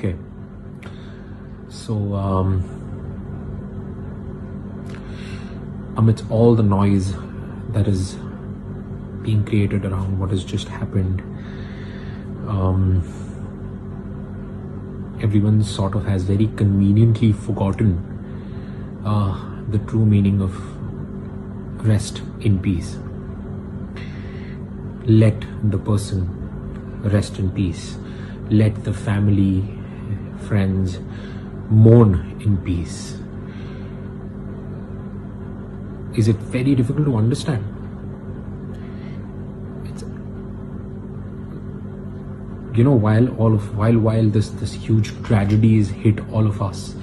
Okay. So, amidst all the noise that is being created around what has just happened, everyone sort of has very conveniently forgotten the true meaning of rest in peace. Let the person rest in peace. Let the family, friends mourn in peace. Is it very difficult to understand? It's, while this huge tragedies hit all of us,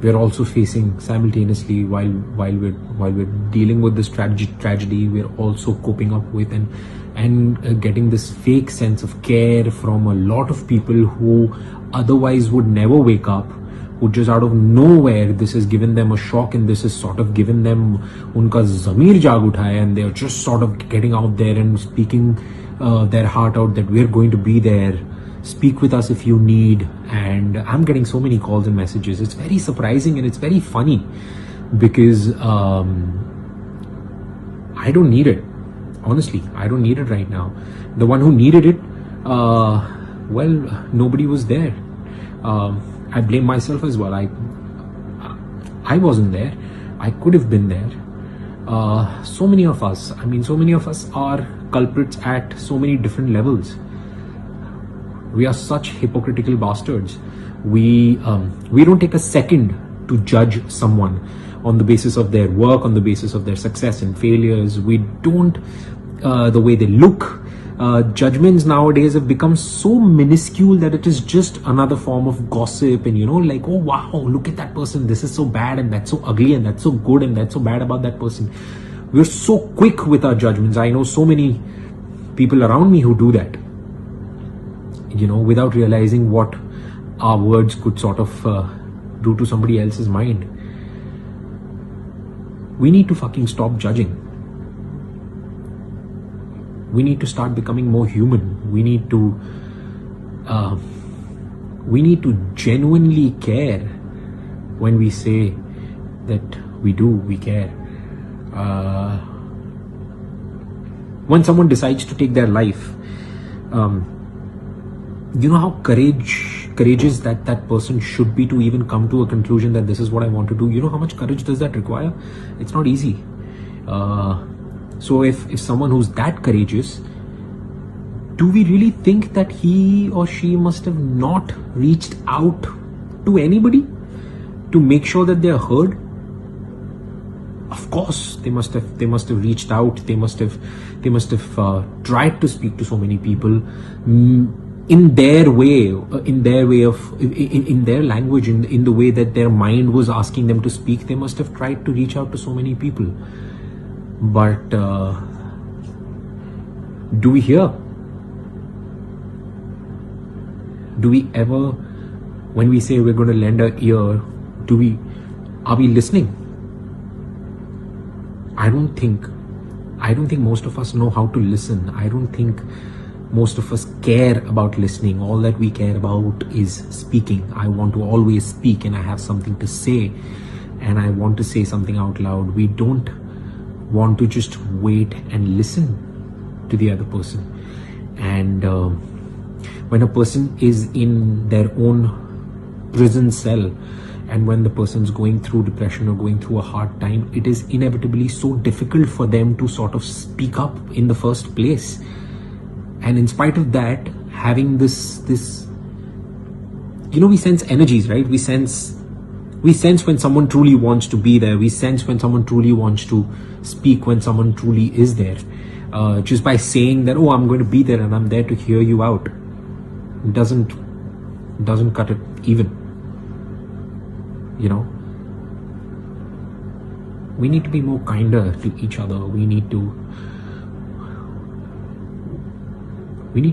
we're also facing simultaneously while we're dealing with this tragedy, we're also coping up with and getting this fake sense of care from a lot of people who otherwise would never wake up, who just out of nowhere this has given them a shock, and this has sort of given them unka zamir jaag uthaya, and they're just sort of getting out there and speaking their heart out that we're going to be there, speak with us if you need. And I'm getting so many calls and messages. It's very surprising and it's very funny because I don't need it. Honestly, I don't need it right now. The one who needed it, well, nobody was there. I blame myself as well. I wasn't there. I could have been there. So many of us are culprits at so many different levels. We are such hypocritical bastards. We don't take a second to judge someone on the basis of their work, on the basis of their success and failures. We don't, the way they look. Judgments nowadays have become so minuscule that it is just another form of gossip, and like, oh wow, look at that person, this is so bad and that's so ugly and that's so good and that's so bad about that person. We're so quick with our judgments. I know so many people around me who do that, without realizing what our words could sort of do to somebody else's mind. We need to fucking stop judging. We need to start becoming more human. We need to genuinely care when we say that we care. When someone decides to take their life, how courageous that person should be to even come to a conclusion that this is what I want to do. How much courage does that require? It's not easy. So if someone who's that courageous, do we really think that he or she must have not reached out to anybody to make sure that they're heard? Of course, they must have reached out. They must have tried to speak to so many people in their way, in their language, in the way that their mind was asking them to speak. They must have tried to reach out to so many people. But do we hear? Do we ever, when we say we're going to lend an ear, are we listening? I don't think most of us know how to listen. I don't think most of us care about listening. All that we care about is speaking. I want to always speak, and I have something to say, and I want to say something out loud. We don't want to just wait and listen to the other person. And when a person is in their own prison cell, and when the person's going through depression or going through a hard time, it is inevitably so difficult for them to sort of speak up in the first place. And in spite of that, having this we sense energies, right? We sense when someone truly wants to be there. We sense when someone truly wants to speak, when someone truly is there. Just by saying that, oh, I'm going to be there and I'm there to hear you out, doesn't cut it even. We need to be more kinder to each other. We need to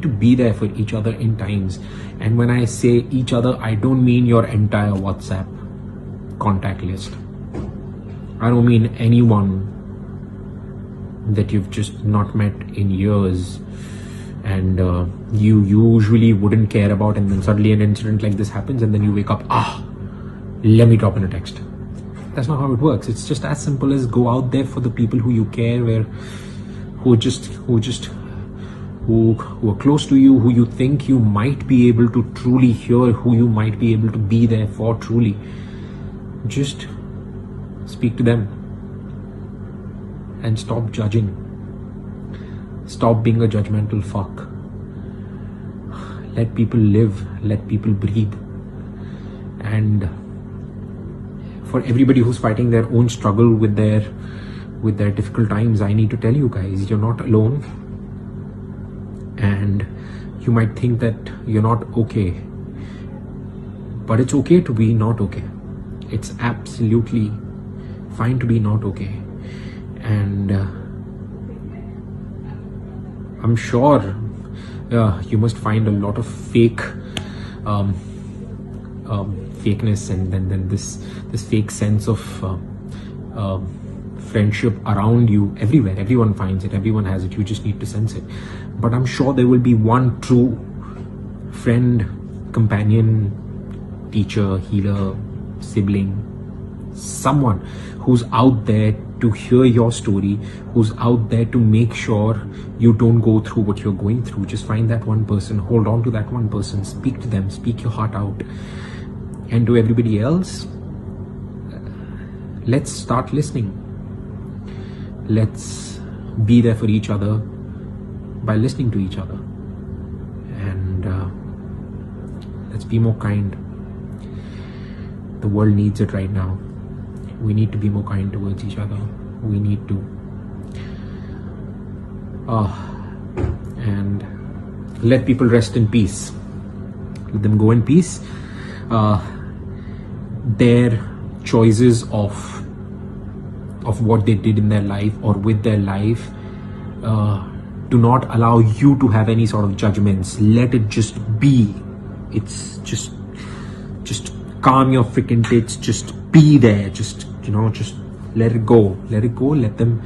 be there for each other in times. And when I say each other, I don't mean your entire WhatsApp contact list. I don't mean anyone that you've just not met in years and you usually wouldn't care about, and then suddenly an incident like this happens, and then you wake up, let me drop in a text. That's not how it works. It's just as simple as go out there for the people who you care, who are close to you, who you think you might be able to truly hear, who you might be able to be there for truly. Just speak to them and stop judging. Stop being a judgmental fuck. Let people live, let people breathe. And for everybody who's fighting their own struggle with their difficult times, I need to tell you guys, you're not alone. And you might think that you're not okay, but it's okay to be not okay. It's absolutely fine to be not okay. And I'm sure you must find a lot of fakeness and then this fake sense of friendship around you everywhere. Everyone finds it, everyone has it, you just need to sense it. But I'm sure there will be one true friend, companion, teacher, healer, sibling, someone who's out there to hear your story, who's out there to make sure you don't go through what you're going through. Just find that one person, hold on to that one person, speak to them, speak your heart out. And to everybody else, let's start listening. Let's be there for each other by listening to each other. And let's be more kind. The world needs it right now. We need to be more kind towards each other. We need to. And let people rest in peace. Let them go in peace. Their choices of what they did in their life or with their life do not allow you to have any sort of judgments. Let it just be. It's just calm your freaking tits. Just be there. Just let it go. Let it go. Let them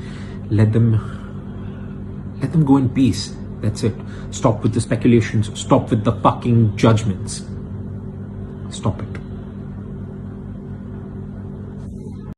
go in peace. That's it. Stop with the speculations. Stop with the fucking judgments. Stop it.